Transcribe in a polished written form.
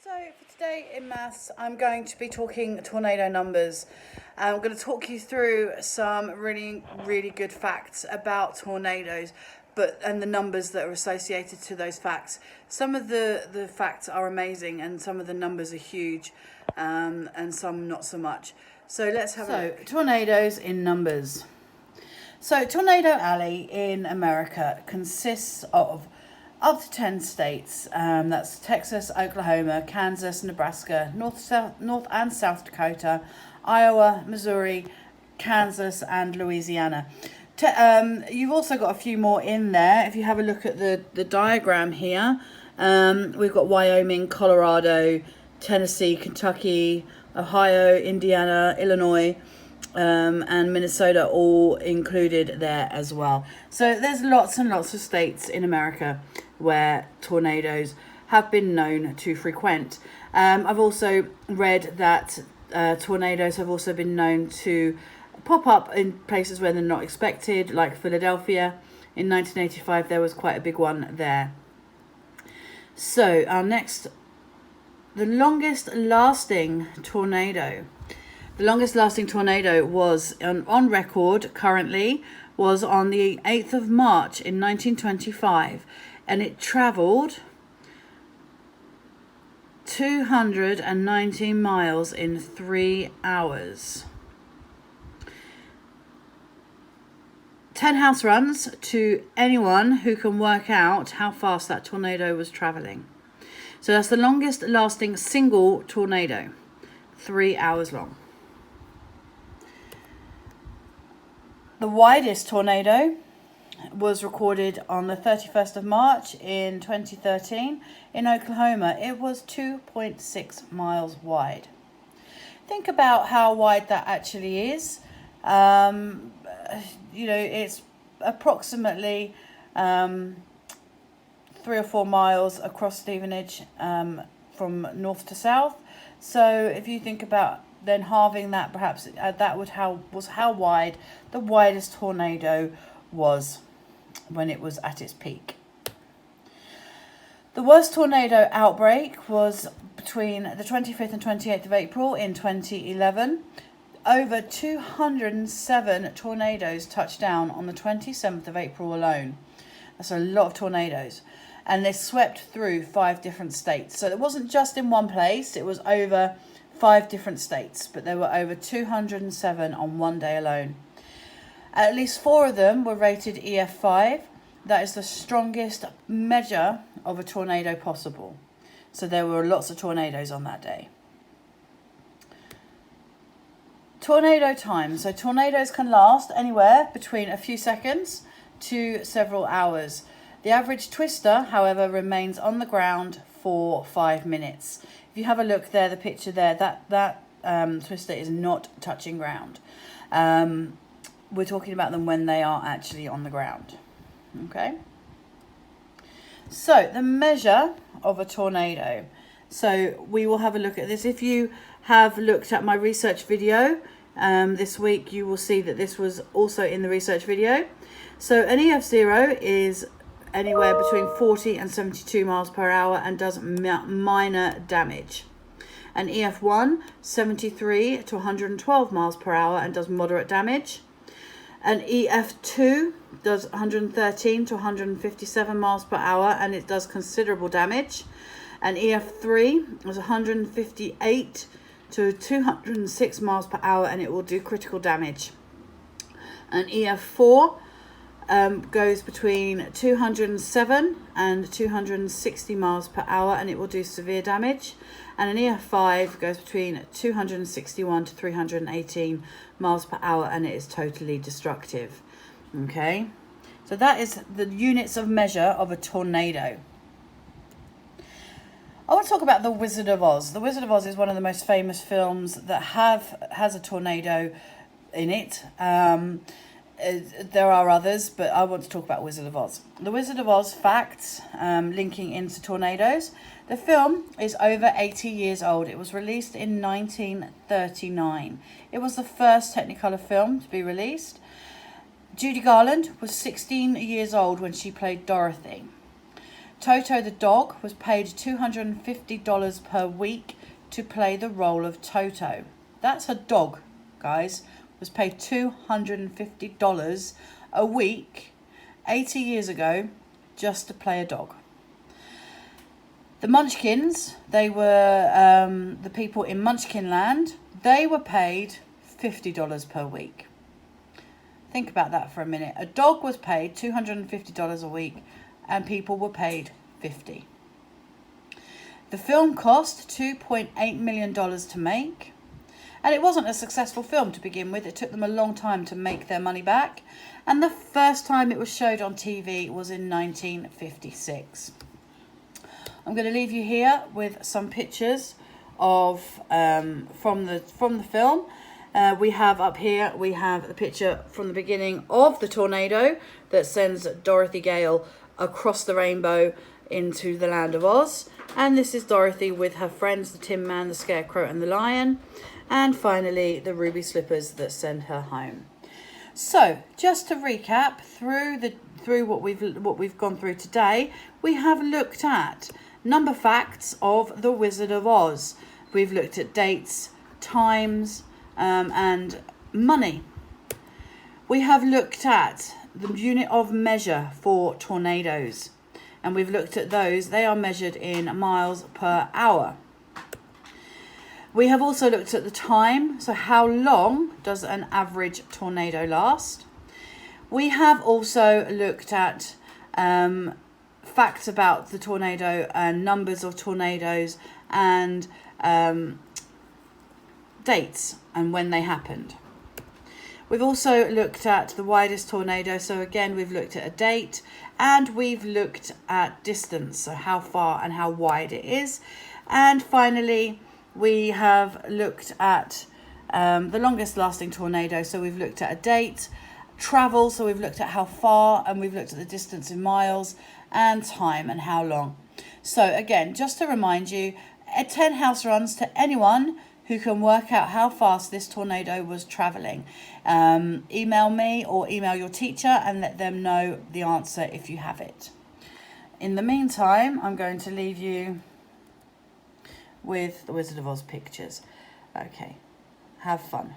So for today in maths, I'm going to be talking tornado numbers. I'm going to talk you through some really good facts about tornadoes, and the numbers that are associated to those facts. Some of the facts are amazing, and some of the numbers are huge, and some not so much. So let's have a look. Tornadoes in numbers. So Tornado Alley in America consists of up to 10 states. That's Texas, Oklahoma, Kansas, Nebraska, North and South Dakota, Iowa, Missouri, Kansas, and Louisiana. You've also got a few more in there. If you have a look at the diagram here, we've got Wyoming, Colorado, Tennessee, Kentucky, Ohio, Indiana, Illinois, and Minnesota all included there as well. So there's lots and lots of states in America where tornadoes have been known to frequent. I've also read that tornadoes have also been known to pop up in places where they're not expected, like Philadelphia. In 1985 there was quite a big one there. So our next, the longest lasting tornado. The longest lasting tornado was on record currently was on the 8th of March in 1925, and it travelled 219 miles in 3 hours. 10 house runs to anyone who can work out how fast that tornado was travelling. So that's the longest lasting single tornado, 3 hours long. The widest tornado was recorded on the 31st of March in 2013 in Oklahoma. It was 2.6 miles wide. Think about how wide that actually is. It's approximately 3 or 4 miles across Stevenage from north to south. So if you think about then halving that, perhaps that was how wide the widest tornado was when it was at its peak. The worst tornado outbreak was between the 25th and 28th of April in 2011. Over 207 tornadoes touched down on the 27th of April alone. That's a lot of tornadoes. And they swept through 5 different states. So it wasn't just in one place, it was over 5 different states, but there were over 207 on one day alone. At least 4 of them were rated EF5. That is the strongest measure of a tornado possible. So there were lots of tornadoes on that day. Tornado time. So tornadoes can last anywhere between a few seconds to several hours. The average twister, however, remains on the ground for 5 minutes. If you have a look there, the picture there, that twister is not touching ground. We're talking about them when they are actually on the ground. Okay. So the measure of a tornado. So we will have a look at this. If you have looked at my research video this week, you will see that this was also in the research video. So an EF0 is anywhere between 40 and 72 miles per hour and does minor damage. An EF1, 73 to 112 miles per hour and does moderate damage. An EF2 does 113 to 157 miles per hour and it does considerable damage. An EF3 is 158 to 206 miles per hour and it will do critical damage. An EF4 goes between 207 and 260 miles per hour and it will do severe damage. And an EF5 goes between 261 to 318 miles per hour and it is totally destructive. Okay, so that is the units of measure of a tornado. I want to talk about The Wizard of Oz. The Wizard of Oz is one of the most famous films that has a tornado in it. There are others, but I want to talk about Wizard of Oz. The Wizard of Oz facts linking into tornadoes. The film is over 80 years old. It was released in 1939. It was the first Technicolor film to be released. Judy Garland was 16 years old when she played Dorothy. Toto the dog was paid $250 per week to play the role of Toto. That's a dog, guys. Was paid $250 a week 80 years ago just to play a dog. The Munchkins, they were the people in Munchkinland. They were paid $50 per week. Think about that for a minute. A dog was paid $250 a week and people were paid $50. The film cost $2.8 million to make. And it wasn't a successful film to begin with. It took them a long time to make their money back. And the first time it was showed on TV was in 1956. I'm going to leave you here with some pictures of from the film. We have up here, we have the picture from the beginning of the tornado that sends Dorothy Gale across the rainbow into the land of Oz. And this is Dorothy with her friends, the Tin Man, the Scarecrow and the Lion. And finally, the ruby slippers that send her home. So, just to recap through what we've gone through today, we have looked at number facts of the Wizard of Oz. We've looked at dates, times, and money. We have looked at the unit of measure for tornadoes, and we've looked at those. They are measured in miles per hour. We have also looked at the time, so how long does an average tornado last? We have also looked at facts about the tornado and numbers of tornadoes and dates and when they happened. We've also looked at the widest tornado, so again we've looked at a date, and we've looked at distance, so how far and how wide it is. And finally, we have looked at the longest lasting tornado, so we've looked at a date, travel, so we've looked at how far, and we've looked at the distance in miles, and time and how long. So again, just to remind you, 10 house runs to anyone who can work out how fast this tornado was travelling. Email me or email your teacher and let them know the answer if you have it. In the meantime, I'm going to leave you with the Wizard of Oz pictures. Okay, have fun.